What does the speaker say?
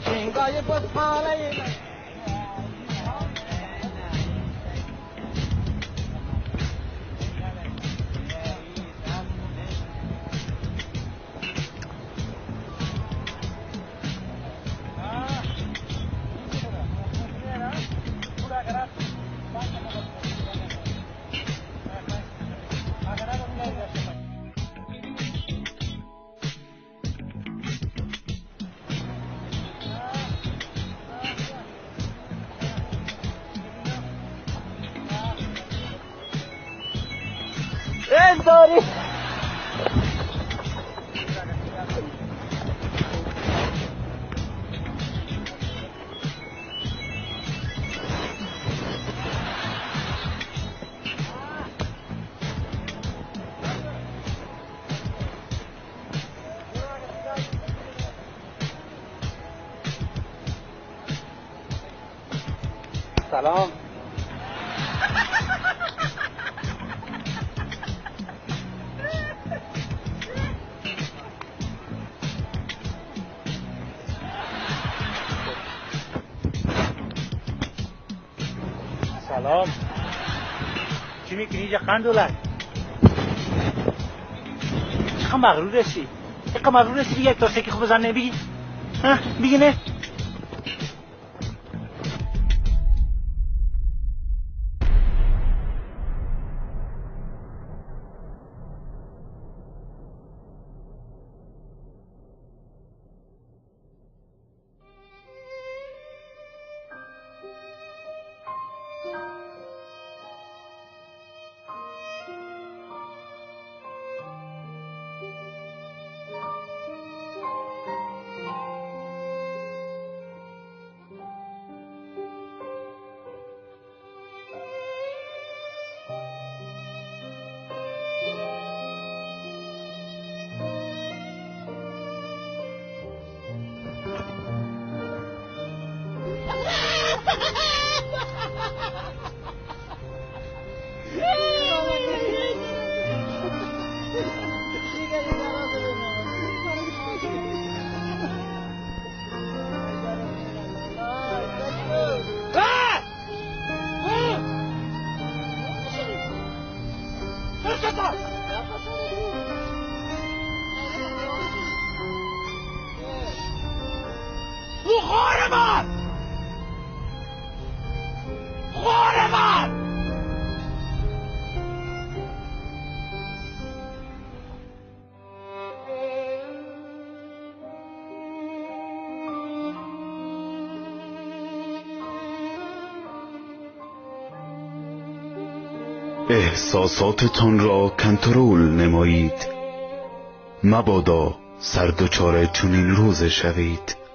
شنگای بطاله داری سلام سلام چی میکنی اینجا قندولک چقدر مغرور هستی چقدر مغرور هستی دیگه یک تا سکی خوب بزن نبیگی بگی نه احساساتتان را کنترل نمایید، مبادا سر دچار چنین روز شوید.